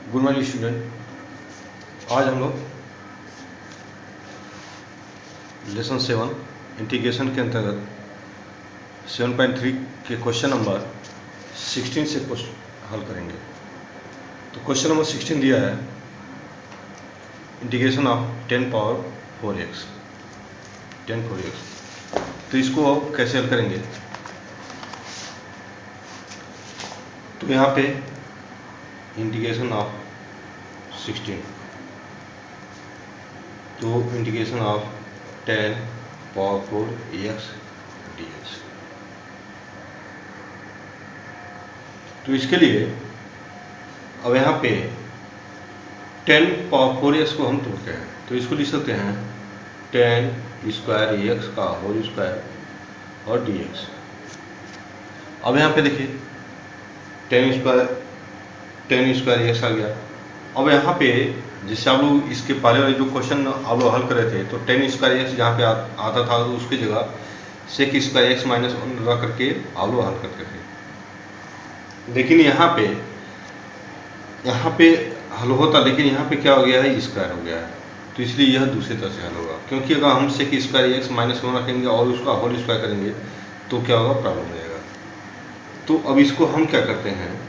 Good morning student. आज हम लोग लेसन 7 इंटीग्रेशन के अंतर्गत 7.3 के क्वेश्चन नंबर 16 से हल करेंगे। तो क्वेश्चन नंबर 16 दिया है integration of 10 power 4x 10 4x। तो इसको कैसे हल करेंगे? तो यहाँ पे इंटीग्रेशन ऑफ 16, तो integration of 10 power 4 x dx। तो इसके लिए अब यहाँ पे 10 पावर 4x को हम तोड़ते हैं, तो इसको लिख सकते हैं 10 स्क्वायर x का होल स्क्वायर और dx। अब यहाँ पे देखिए 10 स्क्वायर x आ गया। अब यहाँ पे जैसे आप लोग इसके पहले वाले जो क्वेश्चन आप लोग हल कर रहे थे, तो 10 स्क्वायर x जहाँ पे आता था तो उसकी जगह सेक स्क्वायर x माइनस 1 लगा करके आप लोग हल करते थे। लेकिन यहाँ पे हल होता, लेकिन यहाँ पे क्या हो गया है, स्क्वायर हो गया है, तो इसलिए यह दूसरी तरह से हल होगा। क्योंकि अगर हम सेक स्क्वायर x माइनस 1 रखेंगे और उसका होल स्क्वायर करेंगे तो क्या होगा, प्रॉब्लम हो जाएगा। तो अब इसको हम क्या करते हैं,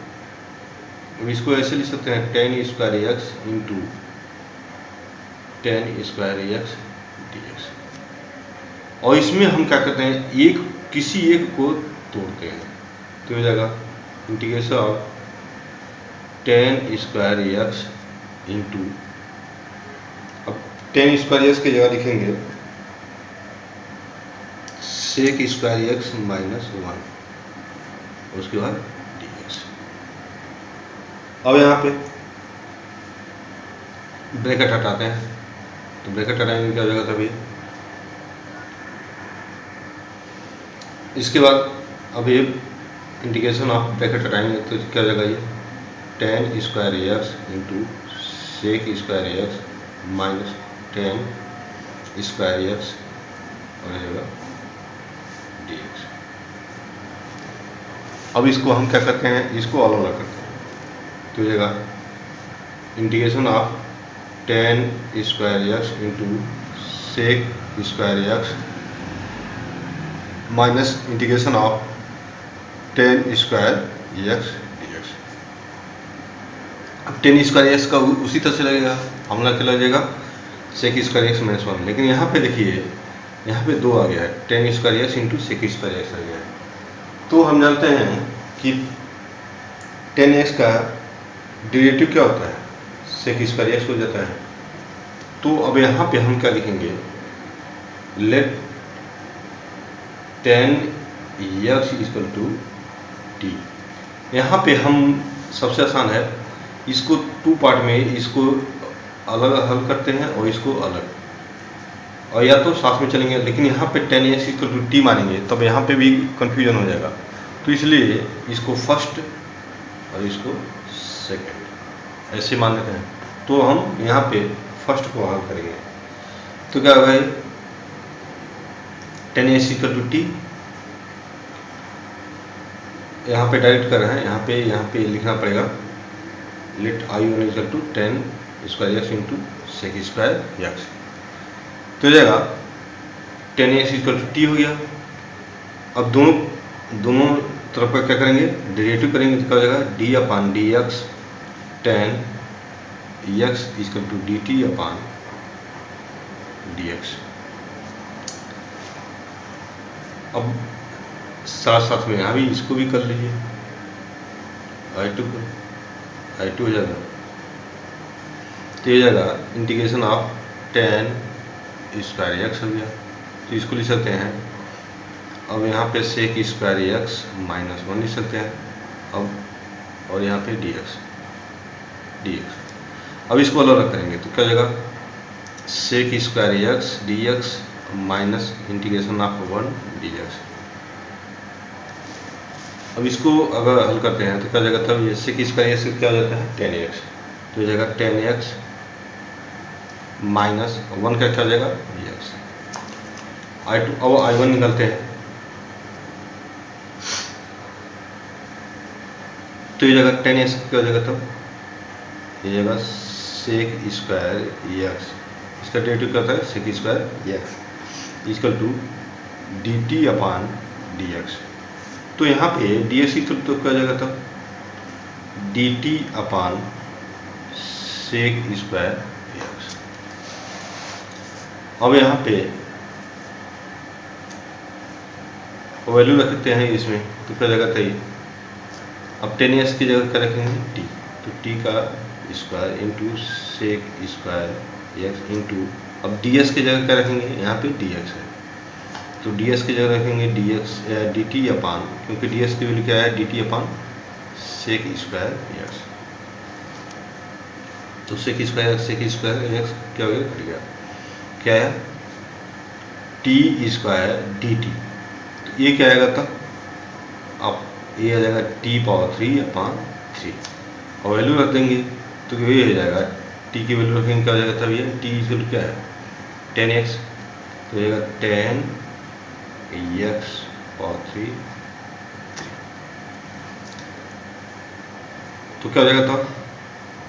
अब इसको ऐसे लिख सकते हैं 10 square x into 10 square x dx। और इसमें हम क्या करते हैं, किसी एक को तोड़ते हैं, तो हो जाएगा integration of 10 square x into, अब 10 स्क्वायर x की जगह लिखेंगे सेक स्क्वायर x माइनस 1, उसके बाद dx। अब यहाँ पे ब्रैकेट हटाते हैं, तो ब्रैकेट हटाएंगे क्या हो जाएगा तभी। इसके बाद अब ये इंटीग्रेशन ऑफ ब्रैकेट हटाएंगे तो क्या हो जाएगा, ये 10 square x into sec square x minus 10 square x हो जाएगा dx। अब इसको हम क्या करते हैं, इसको अलग अलग करते हैं, तो हो जाएगा integration of 10 square x into sec square x minus integration of 10 square x dx। अब 10 स्क्वायर x का उसी तरह से लगेगा, हमला क्या लगेगा, सेक स्क्वायर x माइनस 1। लेकिन यहाँ पे देखिए, यहाँ पे 2 आ गया है, 10 square x into sec square x आ गया है। तो हम जानते हैं कि 10x का डेरिवेटिव क्या होता है, सेक स्क्वायर x हो जाता है। तो अब यहाँ पे हम क्या लिखेंगे, late 10x equal to t। यहाँ पे हम सबसे आसान है, इसको 2 पार्ट में इसको अलग हल करते हैं और इसको अलग, और या तो साथ में चलेंगे। लेकिन यहाँ पे 10x इक्वल टू t मानेंगे तब यहाँ पे भी कंफ्यूजन हो जाएगा, तो इसलिए इसको फर्स्ट और इसको सेकंड ऐसे मान लेते हैं। तो हम यहाँ पे फर्स्ट को हल करेंगे, तो क्या होगा, 10x इक्वल टू t, यहाँ पे डायरेक्ट कर रहे हैं, यहाँ पे लिखना पड़ेगा let i1 equal to 10 square x into sec square x। तो हो जाएगा 10x इक्वल टू t हो गया। अब दोनों तरफ का क्या करेंगे, डेरिवेटिव करेंगे, तो क्या हो जाएगा d upon dx 10x equal to dt upon dx। अब साथ में यहाँ भी इसको भी कर लीजिए, I2 हो जाएगा, तो ये जाएगा इंटीग्रेशन ऑफ 10 स्क्वायर x हो गया। तो इसको लिख सकते हैं, अब यहाँ पे सेक स्क्वायर x माइनस 1 लिख सकते हैं, अब और यहाँ पे dx। अब इसको अलग अलग करेंगे तो क्या हो जाएगा, sec square x dx minus integration of 1 dx। अब इसको अगर हल करते हैं तो क्या हो जाएगा, तब ये सेक स्क्वायर x क्या हो जाता है 10x, तो हो जाएगा 10x माइनस 1 का क्या हो जाएगा dx। I2 अब I1 निकालते हैं, तो ये जगह 10x क्या हो जाएगा, तब ये जाएगा सेक स्क्वायर एक्स, इसका डेरिवेटिव क्या होता है sec square x equal to d t upon d x. तो यहाँ पे डी एक्स इक्वल तो क्या जाएगा तब D t upon sec square x. अब यहाँ पे वैल्यू रखते हैं इसमें तो क्या जगह था ये, अब 10s की जगह क्या रखेंगे t, तो t का square into sec square x into, अब ds की जगह क्या रखेंगे यहाँ पे dx है, तो ds की जगह रखेंगे dx dt अपान, क्योंकि ds की वैल्यू क्या है dt अपान सेक स्क्वायर एक्स। तो सेक स्क्वायर एक्स क्या हो गया कट गया, क्या है टी स्क्वायर डी टी, तो ये क्या आएगा था अब ये आ जाएगा टी पावर 3 अपान 3 और वैल्यू रख देंगे तो ये हो जाएगा टी की वैल्यू रखेंगे क्या हो जाएगा तब ये टी इक्वल क्या है 10x, तो ये जाएगा 10x पावर 3, तो क्या हो जाएगा तब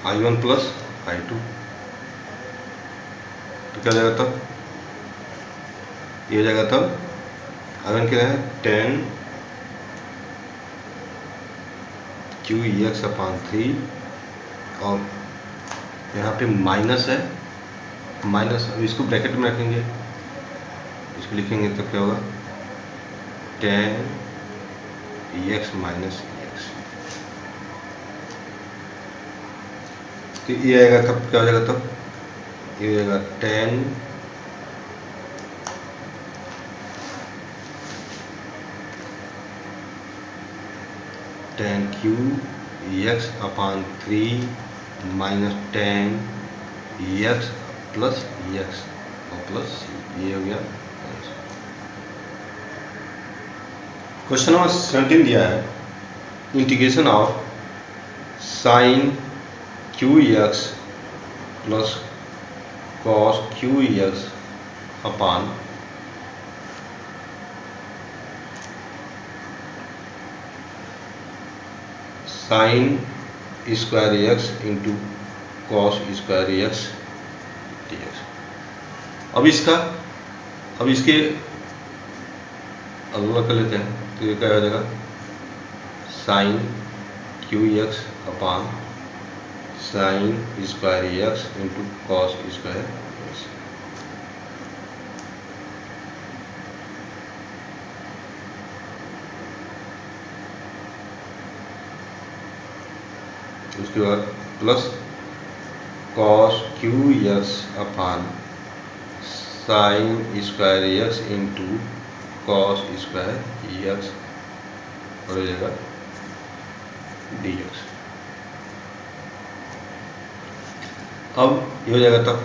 I1 प्लस I2, तो क्या हो जाएगा तब ये हो जाएगा तब I1 क्या है 10 क्यू एक्स अपान 3 और यहाँ पे माइनस है, माइनस अब इसको ब्रैकेट में रखेंगे, इसको लिखेंगे तो क्या होगा 10 एक्स माइनस एक्स, तो ये आएगा तब क्या हो जाएगा तब ये हो जाएगा 10 क्यू एक्स अपान 3 माइनस 10 एक्स प्लस एक्स और प्लस ये हो गया। क्वेश्चन नंबर 17 दिया है integration of sign cube x plus cos cube x upon sine square x into cos square x d x. अब इसके अलग कर लेते हैं, तो ये क्या हो जाएगा sine cube x upon sine square x into cos square x. उसके बाद plus cos cube x upon sine square x into cos square x और हो जाएगा डी एक्स। अब ये हो जाएगा तब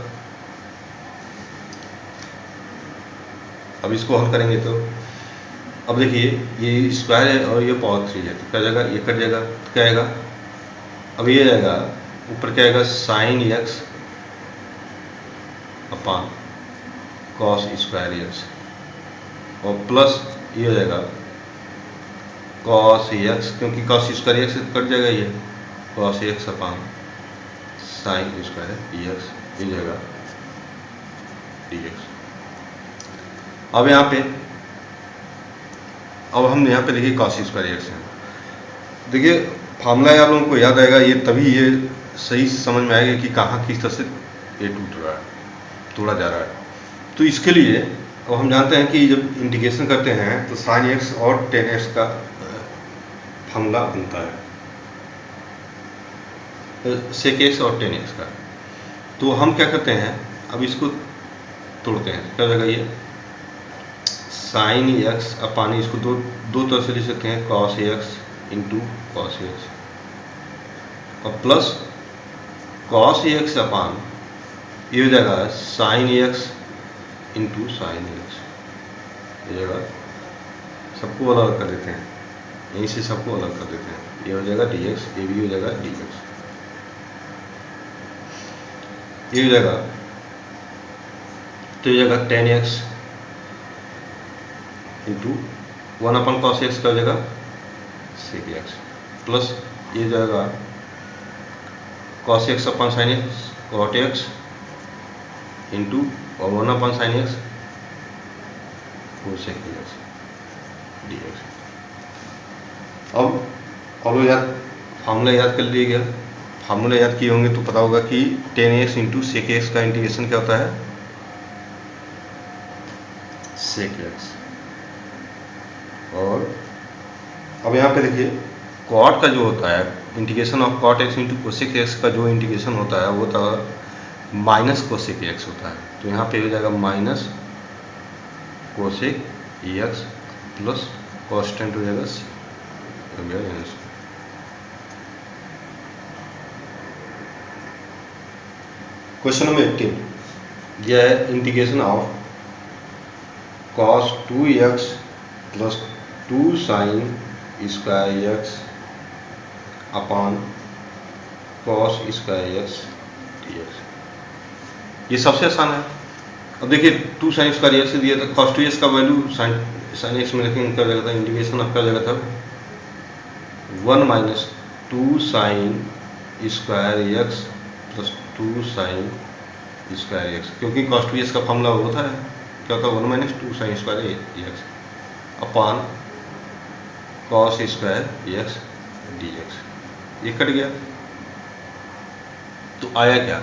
अब इसको हल करेंगे तो अब देखिए ये स्क्वायर है और ये पावर 3 है, तो क्या जाएगा ये कट जाएगा, तो क्या आएगा अब ये जाएगा ऊपर क्या आएगा साइन एक्स अपान कॉस स्क्वायर एक्स और प्लस ये हो जाएगा कॉस एक्स, क्योंकि कॉस स्क्वायर एक्स कट जाएगा ये cos x upon sine square x, ये जाएगा डी एक्स। अब यहाँ पे अब हम यहाँ पे देखिए कॉस स्क्वायर एक्स है, देखिए फार्मूला आप लोगों को याद आएगा, ये तभी ये सही समझ में आएगा कि कहाँ किस तरह से ये टूट रहा है तोड़ा जा रहा है। तो इसके लिए अब हम जानते हैं कि जब इंटीग्रेशन करते हैं तो साइन एक्स और टेन एक्स का फार्मूला बनता है, सेक एक्स और टेन एक्स का। तो हम क्या करते हैं अब इसको तोड़ते हैं, क्या जगह ये साइन एक्स अपान इसको दो तरह से लिख सकते हैं cos x into cos x और प्लस कॉस एक्स अपान ये हो जाएगा sine x into sine x, ये जगह सबको अलग कर देते हैं, यहीं से सबको अलग कर देते हैं, ये हो जाएगा डी एक्स, ये भी हो जाएगा डी एक्स, ये हो जाएगा तो ये जगह 10x इंटू 1 अपन कॉस एक्स का हो जाएगा सेक एक्स प्लस ये जाएगा cos x upon sine x cot x into और 1 upon sine x cosec x d x. अब याद फार्मूला याद कर लिया गया। फार्मूला याद किए होंगे तो पता होगा कि tan x into sec x का इंटीग्रेशन क्या होता है, सेक एक्स। और अब यहाँ पे देखिए कॉट का जो होता है integration of cot x into cosec x का जो इंटीग्रेशन होता है वो होता है माइनस कोसेक एक्स होता है। तो यहाँ पे हो जाएगा minus cosec x plus constant हो जाएगा सी, हो गया आंसर। क्वेश्चन नंबर 18 यह है integration of cos 2x plus 2 sin square x upon cos square x dx। ये सबसे आसान है। अब देखिए 2 sin स्क्वायर एक्स दिया था, cos 2x का वैल्यू sin x में रखेंगे क्या जगह था, इंटीग्रेशन ऑफ क्या जगह था 1 minus 2 sin square x plus 2 sin square x, क्योंकि cos 2x का फॉर्मूला होता है क्या होता है 1 minus 2 sin square x upon cos square x dx। ये कट गया तो आया क्या,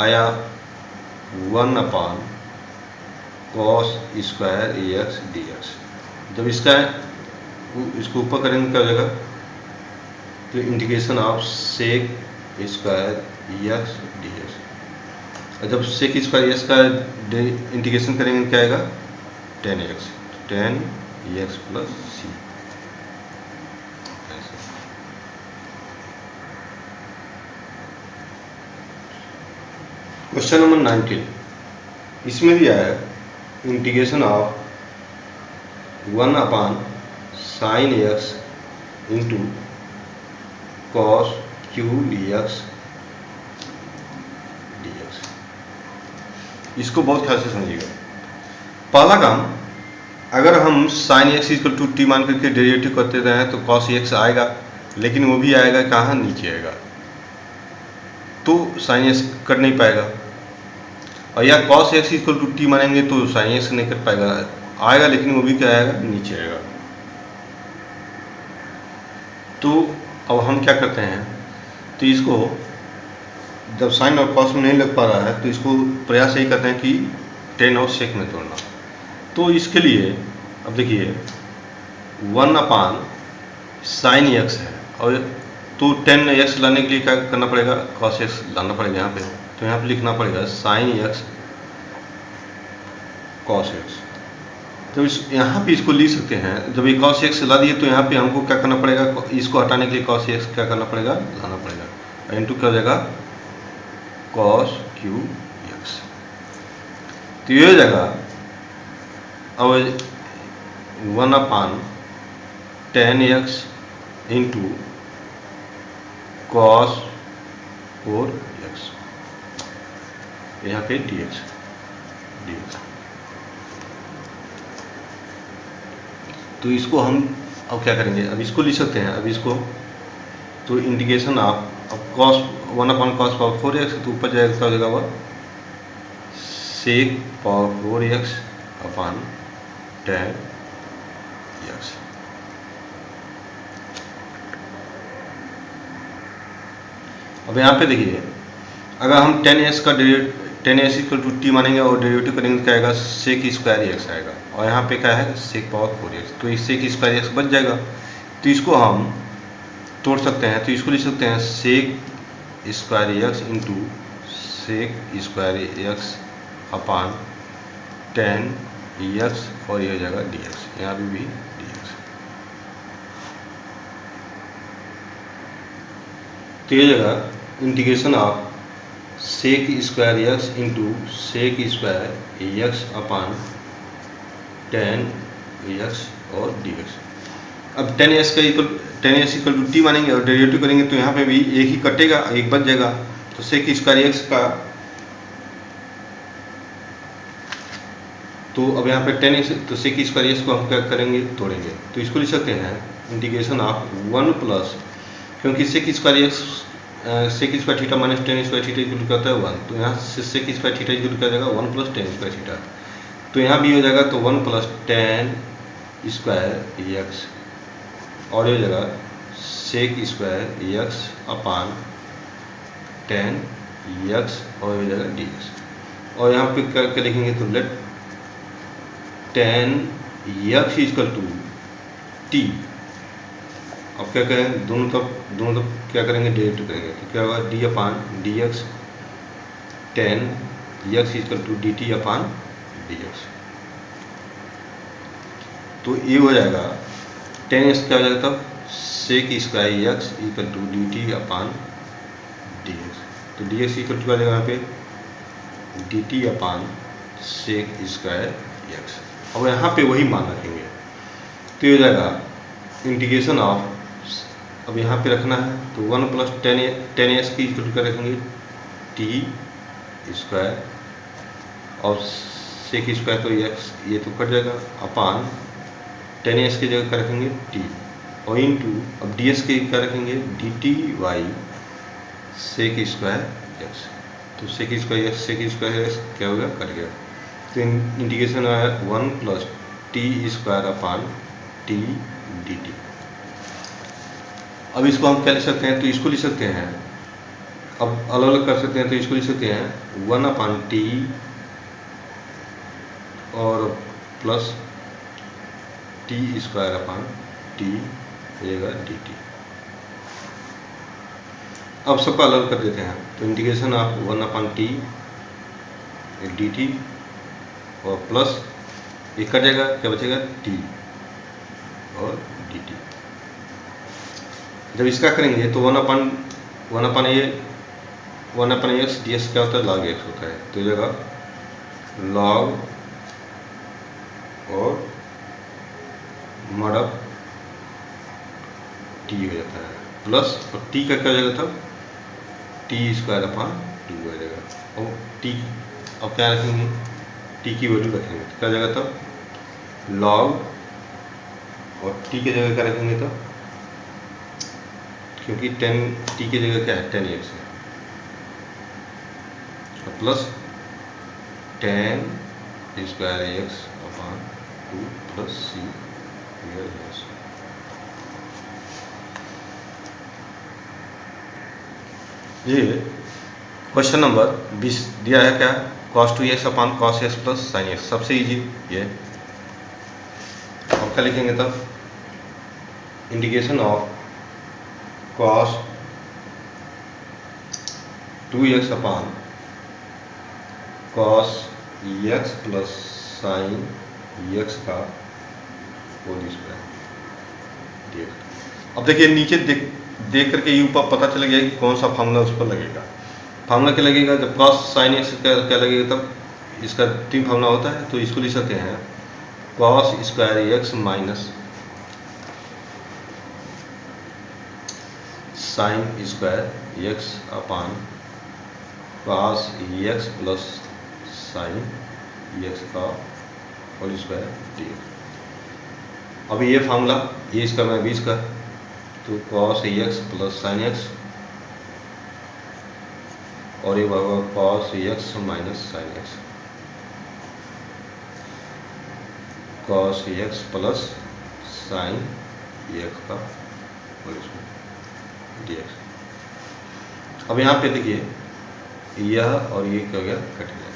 आया 1 upon cos square x dx। जब इसको ऊपर करेंगे क्या हो जाएगा, तो integration of sec square x dx। और जब सेक स्क्वायर एक्स का इंटीग्रेशन करेंगे क्या आएगा 10x plus C. Question number 19 इसमें दिया है integration of 1 upon sine x into cos Q dx। इसको बहुत ख्याल से समझिएगा। पहला काम, अगर हम sine x equal to t मान करके डेरिवेटिव करते रहे तो कॉस एक्स आएगा, लेकिन वो भी आएगा कहाँ, नीचे आएगा, तो साइन एक्स कर नहीं पाएगा। और या cos x equal to t मानेंगे तो साइन एक्स नहीं कर पाएगा, आएगा लेकिन वो भी क्या आएगा, नीचे आएगा। तो अब हम क्या करते हैं, तो इसको जब साइन और कॉस में नहीं लग पा रहा है तो इसको प्रयास यही करते हैं कि टेन और सेक में तोड़ना। तो इसके लिए अब देखिए 1 अपान साइन एक्स है, और तो 10x लाने के लिए क्या करना पड़ेगा, cos x लाना पड़ेगा यहाँ पे। तो यहाँ पे लिखना पड़ेगा साइन एक्स cos x। तो यहाँ पे इसको लिख सकते हैं, जब ये cos x ला दिए तो यहाँ पे हमको क्या करना पड़ेगा, इसको हटाने के लिए cos x क्या करना पड़ेगा, लाना पड़ेगा, इंटू क्या हो जाएगा cos q x। तो ये हो जाएगा अब 1 अपान 10x इंटू cos 4x, यहाँ पे dx। तो इसको हम अब क्या करेंगे, अब इसको लिख सकते हैं, अब इसको तो इंटीग्रेशन आप अब cos 1 अपान cos पावर 4x तो ऊपर जाएगा क्या हो जाएगा वह सेक पावर 4x अपान 10x। अब यहाँ पे देखिए, अगर हम 10s का 10s इक्वल टू टी मानेंगे और डेरिवेटिव करेंगे तो क्या आएगा, सेक स्क्वायर एक्स आएगा, और यहाँ पे क्या है सेक पावर 4x, तो इस सेक स्क्वायर एक्स बच जाएगा। तो इसको हम तोड़ सकते हैं, तो इसको लिख सकते हैं sec square x into sec square x upon 10x, और ये हो जाएगा dx, यहाँ पे भी dx। तो ये जगह integration of sec square x into sec square x upon 10x और dx। अब 10s का इक्वल टू टी मानेंगे और डेरिवेटिव करेंगे तो यहाँ पे भी एक ही कटेगा, एक बच जाएगा। तो सेक स्क्वायर एक्स का, तो अब यहाँ पे 10x, तो सेक स्क्वायर एक्स को हम क्या करेंगे, तोड़ेंगे। तो इसको लिख सकते हैं इंटीग्रेशन ऑफ 1 प्लस, क्योंकि sec square x sec square theta minus tan square theta equal क्या होता है 1, तो यहाँ सेक स्क्वायर थीटा इक्वल क्या हो जाएगा 1 प्लस टेन स्क्वायर थीटा, तो यहाँ भी हो जाएगा तो 1 प्लस टेन स्क्वायर एक्स, और ये हो जाएगा सेक स्क्वायर एक्स अपान टेन एक्स, और हो जाएगा डी एक्स। और यहाँ पे क्या लिखेंगे तो let tan x equal to t. अब क्या करें, दोनों तरफ क्या करेंगे, डेरिवेटिव करेंगे, तो क्या होगा d upon d x tan x equal to d t upon d x. तो ये हो जाएगा टेन एक्स क्या हो जाएगा तब sec square x equal to d t upon d x. तो डी एक्स इक्वल टू क्या जाएगा यहाँ पे d t upon sec square x. अब यहाँ पे वही मान रखेंगे, तो ये हो जाएगा इंटीग्रेशन ऑफ, अब यहाँ पे रखना है तो 1 प्लस टेन एक्स की इक्वल टू क्या रखेंगे टी स्क्वायर, और सेक स्क्वायर तो एक्स ये तो कट जाएगा, अपान टेन एक्स की जगह क्या रखेंगे टी, और इंटू अब डी एक्स के क्या रखेंगे d t y sec square x. तो सेक स्क्वायर एक्स क्या हो गया, कट गया, तो इंटीग्रेशन आया 1 plus T square upon T d T. अब इसको हम क्या लिख सकते हैं, तो इसको लिख सकते हैं, अब अलग अलग कर सकते हैं, तो इसको लिख सकते हैं 1 अपान टी और plus T square upon T रहेगा डी टी। अब सबका अलग कर देते हैं, तो integration of 1 upon T d T और प्लस ये कट जाएगा, क्या बचेगा टी और डी टी। जब इसका करेंगे तो 1 अपान एक्स डी एक्स क्या होता है लॉग एक्स होता है, तो जगह लॉग और मॉड टी हो जाता है, प्लस और टी का क्या हो जाएगा तब टी स्क्वायर अपान 2 हो जाएगा, और टी अब क्या रखेंगे टी की वैल्यू रखेंगे, तो क्या जाएगा तब लॉग, और टी की जगह क्या रखेंगे तब, क्योंकि 10 टी की जगह क्या है 10 एक्स है, और प्लस 10 स्क्वायर एक्स अपान 2 प्लस सी एक्स। ये क्वेश्चन नंबर 20 दिया है, क्या cos 2x अपान cos x plus sine x, सबसे इजी ये। और क्या लिखेंगे तब integration of cos 2x upon cos x plus sign x का होल स्क्वायर। अब देखिए नीचे देख करके ये ऊपर पता चल गया कि कौन सा फार्मूला उस पर लगेगा। फार्मूला क्या लगेगा, जब cos साइन एक्स क्या लगेगा, तब इसका 3 फार्मूला होता है, तो इसको लिख सकते हैं cos square x minus sine square x upon cos x plus sine x का होल स्क्वायर dx। अब ये फार्मूला ये इसका मैं 20 का, तो cos x plus sine x, और ये होगा cos x minus sine x, cos x plus sine x का होल स्क्वायर dx। अब यहाँ पे देखिए यह और ये क्या हो गया कट गया,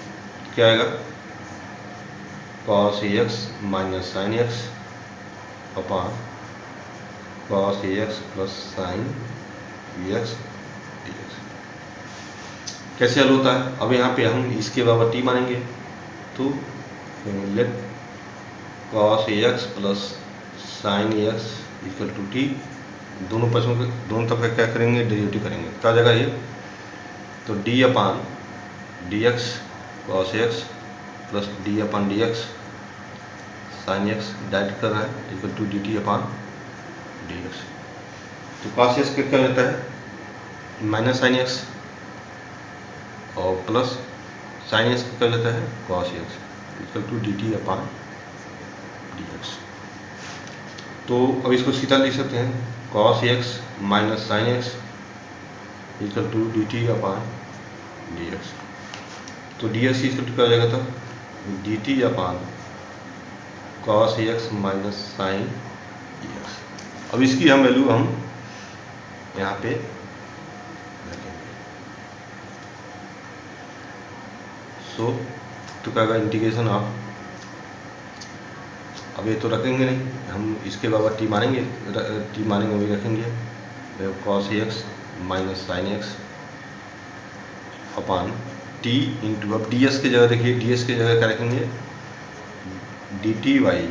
क्या आएगा cos x minus sine x upon cos x plus sine x dx। कैसे हल होता है, अब यहाँ पे हम इसके बराबर टी मानेंगे, तो let cos x plus sine x equal to t, दोनों पक्षों के दोनों तरफ क्या करेंगे डेरिवेटिव करेंगे, क्या जगह ये, तो d upon d x cos x plus d upon d x sine x direct कर रहा है equal to d t upon d x. तो कॉस एक्स क्या हो जाता है माइनस साइन एक्स, और प्लस साइन एक्स क्या हो जाता है cos x equal to d t upon d x. तो अब इसको सीधा लिख सकते हैं cos x minus sine x equal to d t upon d x. तो डी एक्स इक्वल टू क्या हो जाएगा था, डी टी अपान cos x minus sine x. अब इसकी हम वैल्यू हम यहाँ पे रखेंगे। सो तो क्या होगा, इंटीग्रेशन ऑफ, अब ये तो रखेंगे नहीं हम, इसके अलावा टी मानेंगे, वही रखेंगे, cos x minus sine x upon t into, अब डी एस की जगह देखिए, डी एस की जगह क्या रखेंगे, d t y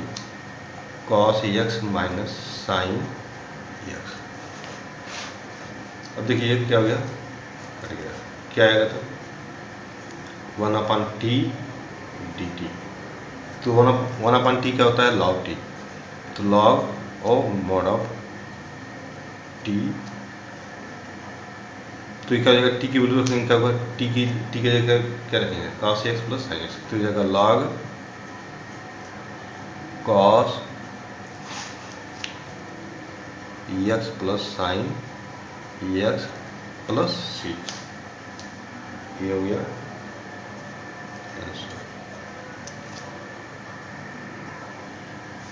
cos x minus sine x. अब देखिए क्या हो गया, कट गया, क्या आएगा था 1 अपान टी डी टी। तो 1 अपान टी क्या होता है, लॉग टी, तो log of mod of T. तो क्या हो जाएगा, टी की वैल्यू रखेंगे, क्या होगा, टी की जगह क्या रखेंगे, cos x plus sine x. तो जाएगा log cos x plus sine x plus C, ये हो गया आंसर।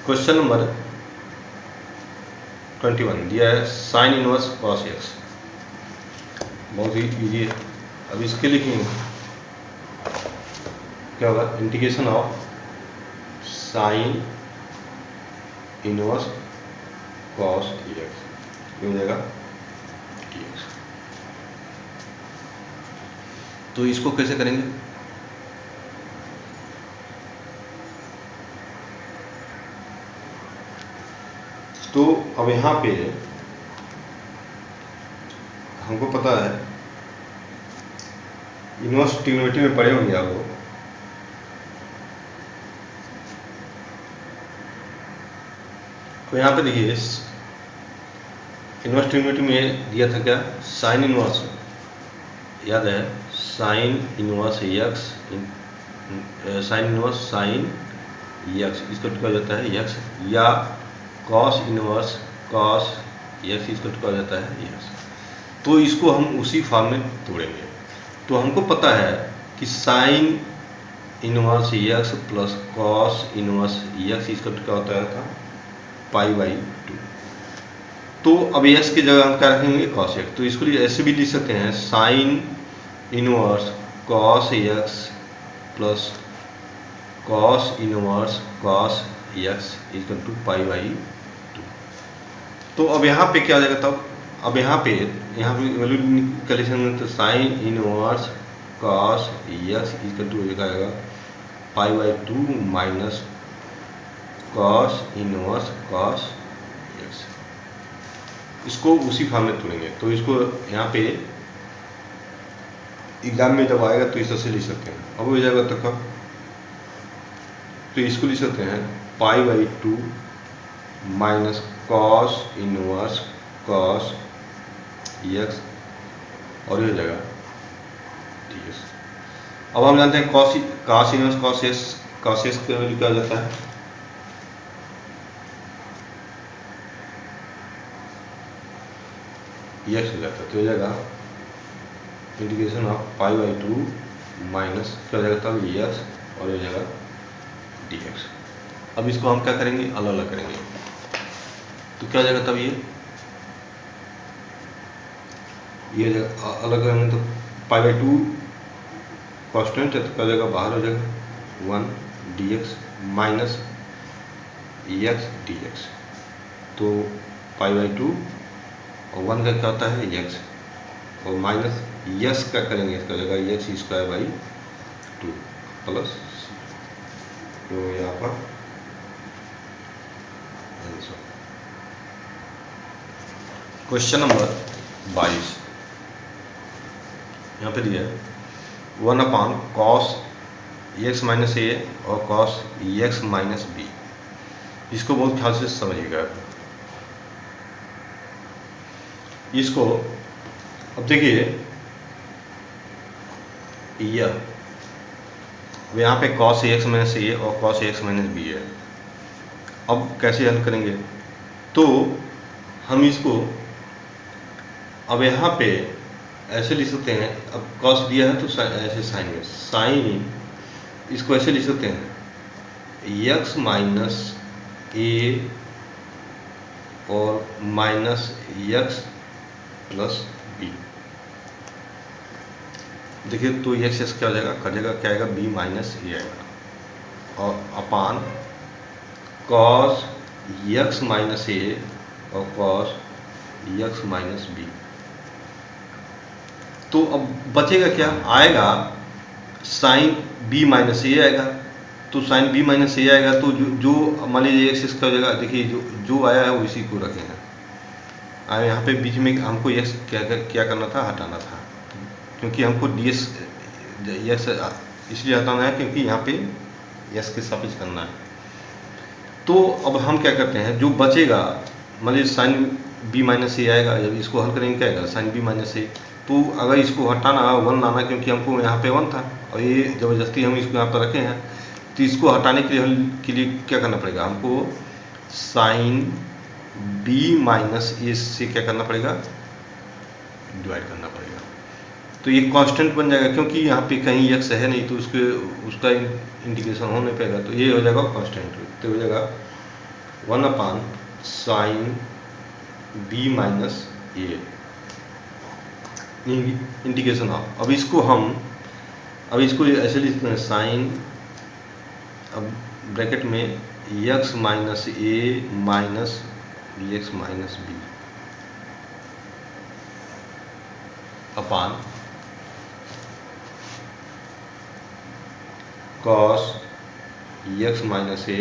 क्वेश्चन नंबर 21 दिया है साइन इनवर्स कॉस एक्स, बहुत ही इजी है। अब इसके लिखेंगे क्या होगा, integration of sign inverse cos x हो जाएगा dx। तो इसको कैसे करेंगे, तो अब यहाँ पे हमको पता है, इनवर्स ट्रिग्नोमेट्री में पढ़े होंगे आप लोग, तो यहाँ पे देखिए इनवर्स ट्रिग्नोमेट्री में दिया था क्या, साइन इनवर्स, याद है, sine inverse x, sine inverse sine x, इसका टुकड़ा जाता है एक्स, या कॉस इनवर्स कॉस एक्स, इसका टुकड़ा जाता है एक्स। तो इसको हम उसी फॉर्म में तोड़ेंगे। तो हमको पता है कि sine inverse x plus cos inverse x, इसका टुकड़ा होता था π/2। तो अब एक्स की जगह हम क्या रखेंगे, कॉस एक्स। तो इसको ऐसे भी लिख सकते हैं, sine inverse cos x plus cos inverse cos x equal to π/2। तो अब यहाँ पे क्या आ जाएगा, तब अब यहाँ पे वैल्यू कैलकुलेशन में, तो sine inverse cos x equal to हो जाएगा π/2 minus cos inverse cos x. इसको उसी फॉर्म में तोड़ेंगे। तो इसको यहाँ पे एग्जाम में जब आएगा तो इस तरह से लिख सकते हैं। अब हो जाएगा तो कब, तो इसको लिख सकते हैं π/2 minus cos inverse cos x, और ये हो जाएगा dx। अब हम जानते हैं कॉस इनवर्स कॉस एक्स का वैल्यू क्या हो जाता है, एक्स हो जाता है। तो हो जाएगा इंटीग्रेशन ऑफ π/2 माइनस क्या हो जाएगा तब एक्स, और हो जाएगा dx। अब इसको हम क्या करेंगे, अलग अलग करेंगे। तो क्या हो जाएगा तब ये अलग करेंगे, तो π/2 कॉन्स्टेंट है, तो क्या हो जाएगा, बाहर हो जाएगा 1 dx माइनस एक्स dx। तो π/2 और 1 का क्या होता है एक्स, और माइनस यस का करेंगे, इसका जगह x²/2 प्लस, तो यहाँ पर आंसर। क्वेश्चन नंबर 22 यहाँ पे दिया है 1 अपान कॉस एक्स माइनस ए और कॉस एक्स माइनस बी। इसको बहुत ख्याल से समझिएगा। इसको अब देखिए, यह यहाँ पे कॉस एक्स माइनस ए और कॉस एक्स माइनस बी है। अब कैसे हल करेंगे, तो हम इसको अब यहाँ पे ऐसे लिख सकते हैं, अब कॉस दिया है तो ऐसे साइन में, साइन इसको ऐसे लिख सकते हैं यक्स माइनस ए और माइनस यक्स प्लस बी। देखिए तो एक्स क्या हो जाएगा, कट जाएगा, क्या आएगा, बी माइनस ए आएगा, और अपान कॉस यक्स माइनस ए और कॉस यक्स माइनस बी। तो अब बचेगा क्या, आएगा साइन बी माइनस ए आएगा, तो साइन बी माइनस ए आएगा, तो जो मान लीजिए एक्स क्या हो जाएगा, देखिए जो आया है वो इसी को रखे हैं। यहाँ पे बीच में हमको एक्स क्या करना था, हटाना था, क्योंकि हमको डी एस इसलिए हटाना है क्योंकि यहाँ पे एस के सापेक्ष करना है। तो अब हम क्या करते हैं, जो बचेगा मान लीजिए साइन बी माइनस ए आएगा, जब इसको हल करेंगे क्या आएगा, साइन बी माइनस ए। तो अगर इसको हटाना 1 लाना, क्योंकि हमको यहाँ पे 1 था और ये ज़बरदस्ती हम इसको यहाँ पर रखे हैं, तो इसको हटाने के लिए क्या करना पड़ेगा, हमको साइन बी माइनस ए से क्या करना पड़ेगा, डिवाइड करना पड़ेगा। तो ये कांस्टेंट बन जाएगा, क्योंकि यहाँ पे कहीं एक्स है नहीं, तो उसका इंटीग्रेशन हो नहीं पाएगा, तो ये हो जाएगा कांस्टेंट। तो हो जाएगा 1 upon sine b minus a integration of. अब इसको ऐसे लिखते हैं, साइन, अब ब्रैकेट में x minus a minus x minus b upon cos x minus a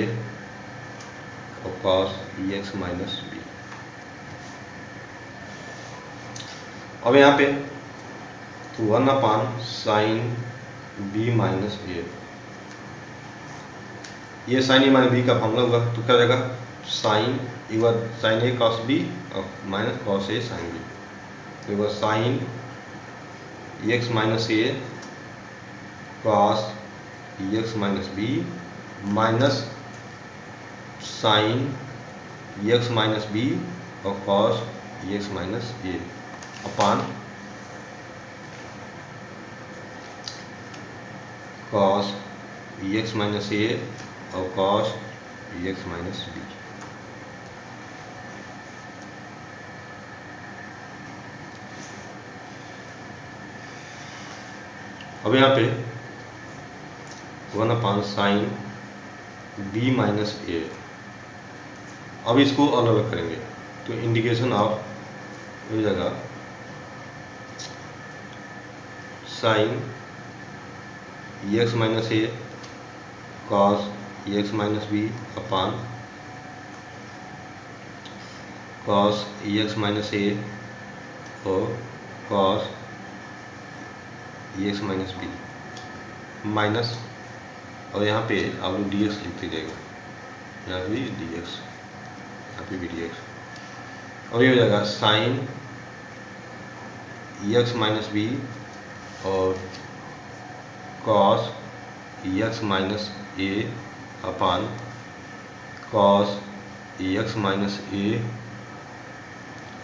और कॉस एक्स माइनस बी। अब यहाँ पे 1 upon sine b minus a, ये साइन ए माइनस बी का फॉर्मूला होगा, तो क्या हो जाएगा, साइन एक बार साइन ए कॉस बी और minus cos a sine B, तो एक बार sine x minus a cos x minus b minus sine x minus b और cos x minus a upon cos x minus a और cos x minus b. अब यहाँ पे 1 upon sine b minus a, अब इसको अलग अलग करेंगे, तो इंटीग्रेशन ऑफ हो जाएगा sine x minus a cos x minus b upon cos x minus a और cos x minus b minus, और यहाँ पे आप लोग डी एक्स लिखते जाएगा, यहाँ भी डी एक्स, यहाँ पे भी डी एक्स, और ये हो जाएगा साइन एक्स माइनस बी और cos x minus a upon cos x minus a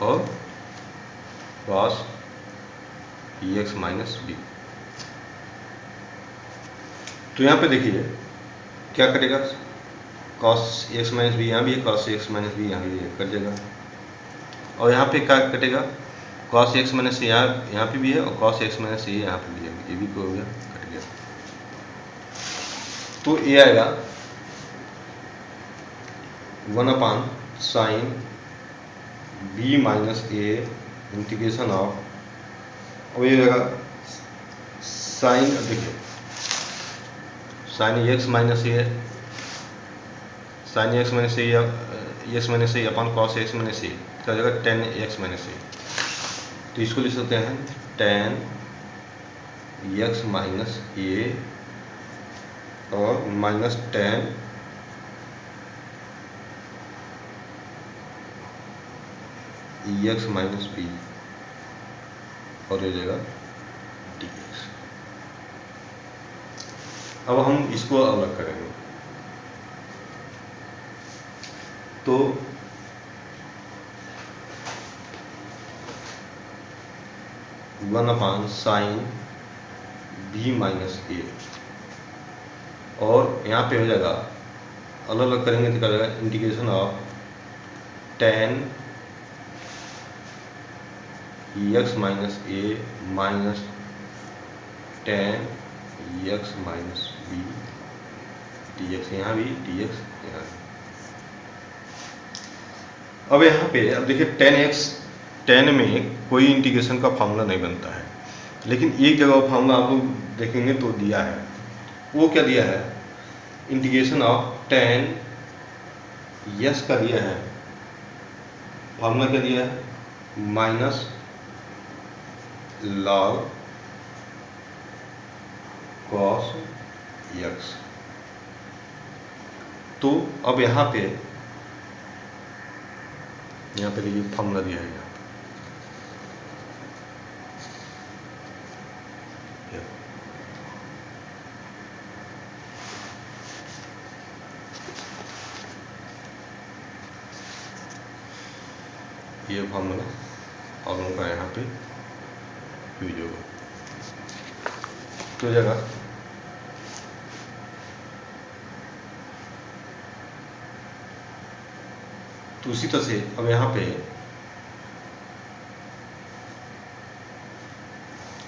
और कॉस एक्स माइनस बी। तो यहाँ पे देखिए क्या कटेगा, कॉस एक्स माइनस बी यहाँ भी है, कॉस एक्स माइनस बी यहाँ भी है, कट जाएगा, और यहाँ पे क्या कटेगा, कॉस एक्स माइनस ए यहाँ पे भी है और कॉस एक्स माइनस ए यहाँ पे भी है, ये भी हो गया, कट गया। तो ये आएगा 1 upon sine b minus a integration of, अब ये रहेगा साइन, देखिए sine x minus a, sine x minus a x minus a upon cos x minus a, क्या हो जाएगा, टेन एक्स माइनस ए। तो इसको लिख सकते हैं टेन एक्स माइनस ए और minus ten x minus b, और हो जाएगा डी एक्स। अब हम इसको अलग करेंगे, तो 1 upon sine b minus a, और यहाँ पे हो जाएगा अलग अलग करेंगे तो क्या हो जाएगा integration of ten x minus a minus ten x minus b d x, यहाँ भी डी एक्स यहाँ भी। अब यहाँ पे अब देखिए टेन में कोई इंटीग्रेशन का फार्मूला नहीं बनता है, लेकिन एक जगह फार्मूला आप लोग देखेंगे तो दिया है। वो क्या दिया है, इंटीग्रेशन ऑफ टेन यस का दिया है, फार्मूला क्या दिया है माइनस लॉग कॉस यक्स। तो अब यहाँ पे देखिए फार्मूला दिया है यहाँ ये फार्मूला और उनका यहाँ पे यूज होगा तो जगह तो उसी तरह से अब यहाँ पे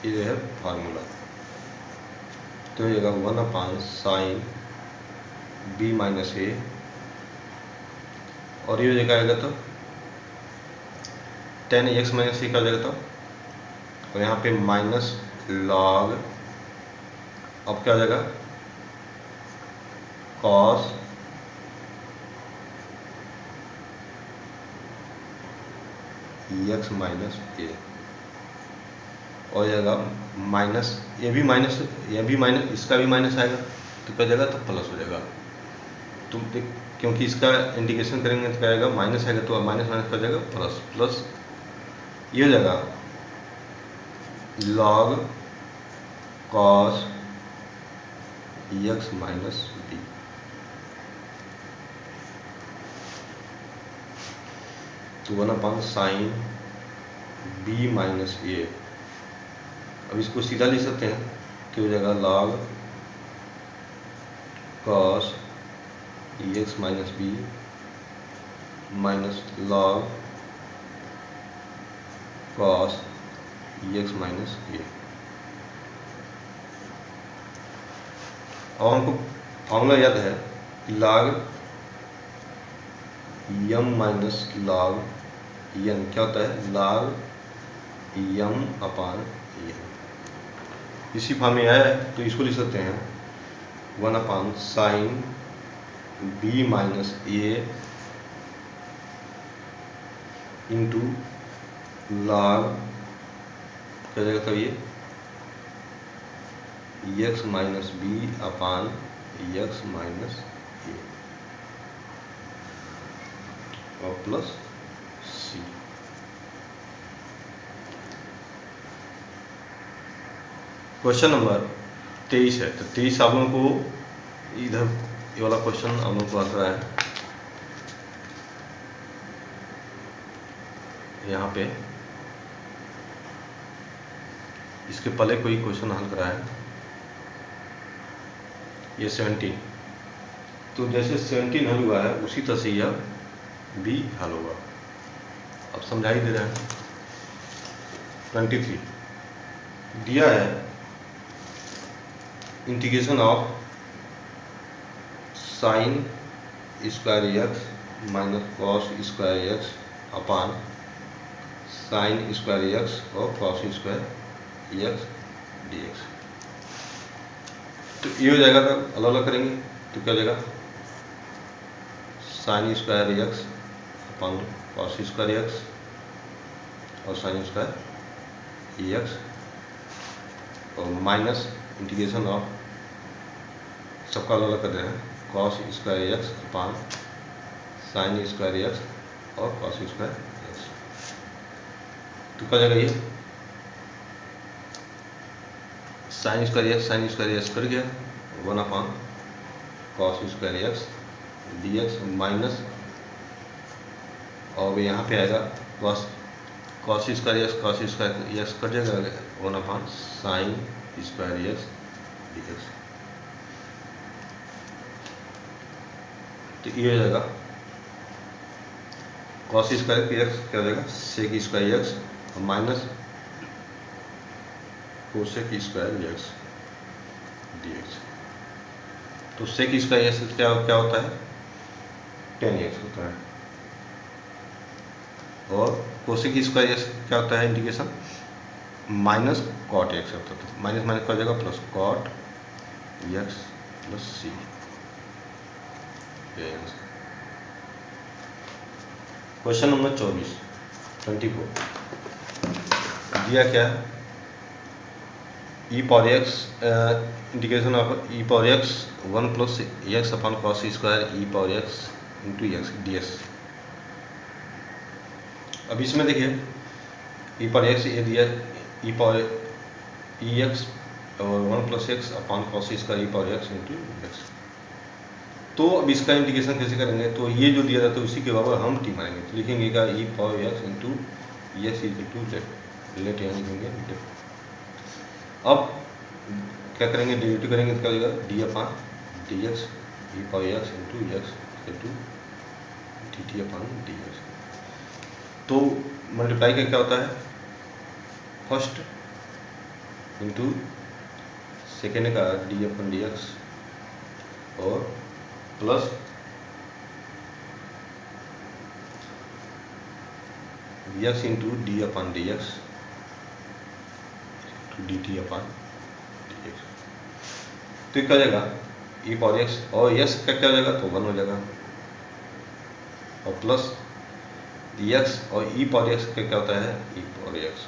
ये है फार्मूला, तो ये 1 upon sine b minus a, और ये जगह आएगा तो टेन एक्स माइनस ए का जाएगा तो, और यहाँ पे माइनस लॉग, अब क्या हो जाएगा कॉस एक्स माइनस ए, और जाएगा माइनस ये भी माइनस इसका भी माइनस आएगा तो क्या जाएगा तो प्लस हो जाएगा। तो क्योंकि इसका इंटीग्रेशन करेंगे तो क्या आएगा माइनस आएगा, तो माइनस माइनस का जाएगा प्लस, प्लस ये हो जाएगा log cos x minus b. तो 1 upon sine b minus a, अब इसको सीधा लिख सकते हैं कि हो जाएगा log cos x minus b minus log cos x minus a. और हमको फॉर्मूला याद है log m minus log n, क्या होता है लॉग यम अपान यन, इसी फॉर्म में आया है तो इसको लिख सकते हैं 1 अपान साइन बी माइनस ए इंटू लॉग क्या जाएगा तो ये x minus b upon x minus a और प्लस सी। क्वेश्चन नंबर 23 है, तो 23 आप लोगों को इधर ये वाला क्वेश्चन आप लोगों को आ रहा है यहाँ पे, इसके पहले कोई क्वेश्चन हल करा है ये 17, तो जैसे 17 हल हुआ है उसी तरह से यह भी हल होगा। अब समझा ही दे रहे हैं। 23 दिया है integration of sine square x minus cos square x upon sine square x और cos square x d x. तो ये हो जाएगा, तो अलग अलग करेंगे तो क्या हो जाएगा साइन स्क्वायर एक्स अपान कॉस स्क्वायर एक्स और साइन स्क्वायर एक्स और माइनस इंटीग्रेशन ऑफ सबका अलग अलग कर रहे हैं cos square x upon sine square x और कॉस स्क्वायर एक्स। तो क्या जाएगा ये साइन स्क्वायर एक्स कर गया 1 अपान cos square x d x minus, और यहाँ पे आएगा कॉस स्क्वायर एक्स कट जाएगा 1/sin स्क्वायर एक्स dx। तो ये हो जाएगा कॉस स्क्वायर एक्स क्या हो जाएगा सेक स्क्वायर एक्स और minus cosec square x dx। तो सेक स्क्वायर एक्स क्या होता है 10x होता है और कोसेक स्क्वायर एक्स क्या होता है इंटीग्रेशन माइनस कॉट एक्स होता है। माइनस माइनस क्या हो जाएगा plus cot x plus C. Question number 24 दिया क्या है e power x integration of e power x 1 plus x upon cos square e power x into x dx। अब इसमें देखिए ई पावर एक्स ये दिया ई पावर ई एक्स और 1 plus x upon cos square e power x into x. तो अब इसका integration कैसे करेंगे तो ये जो दिया जाता है उसी के बराबर हम टी मारेंगे तो लिखेंगे क्या e power x into x equal to let यहाँ लिखेंगे लेट। अब क्या करेंगे डेरिवेटिव करेंगे तो क्या हो जाएगा d upon d x e power x into x equal to d t upon d x. तो मल्टीप्लाई का क्या होता है फर्स्ट इंटू सेकेंड का डी अपॉन डी एक्स और plus x into d upon d x d t upon d x. तो क्या हो जाएगा ई पावर एक्स और एक्स का क्या हो जाएगा तो 1 हो जाएगा और प्लस एक्स और ई पावर एक्स का क्या होता है ई पावर एक्स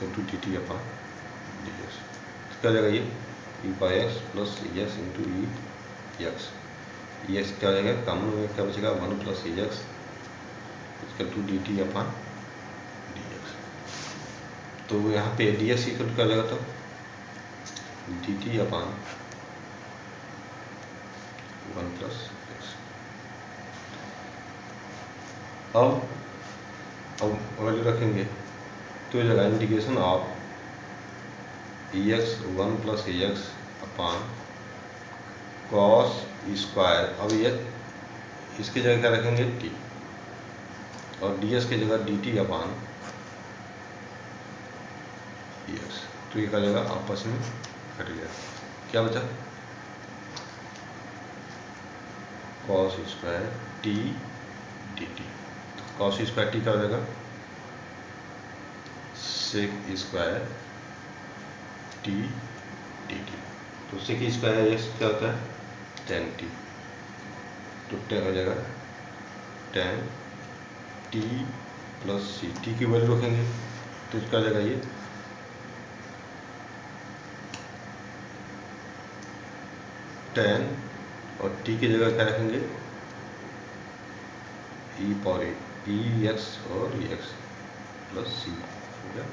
तो to d t upon d x. क्या हो जाएगा ये e power x plus x into e x. X क्या हो जाएगा कॉमन में क्या बचेगा 1 प्लस एक्स इसका to d t upon d x. तो यहाँ पे डी एक्स इक्वल क्या हो जाएगा तो D t upon 1 plus x. अब वैल्यू रखेंगे तो ये जगह integration of E x 1 plus x upon cos square. अब ये इसकी जगह क्या रखेंगे टी और डी एस की जगह डी टी अपॉन एक्स। तो ये क्या जाएगा आपस में कट गया क्या बचा cos square t d t. Cos square t क्या हो जाएगा sec square t d t. तो सेक स्क्वायर क्या होता है 10t तो 10 हो जाएगा 10 टी प्लस सी। टी की वैल्यू रखेंगे तो क्या हो जाएगा ये 10 और टी की जगह क्या रखेंगे ई पावर ई एक्स और एक्स प्लस सी हो गया।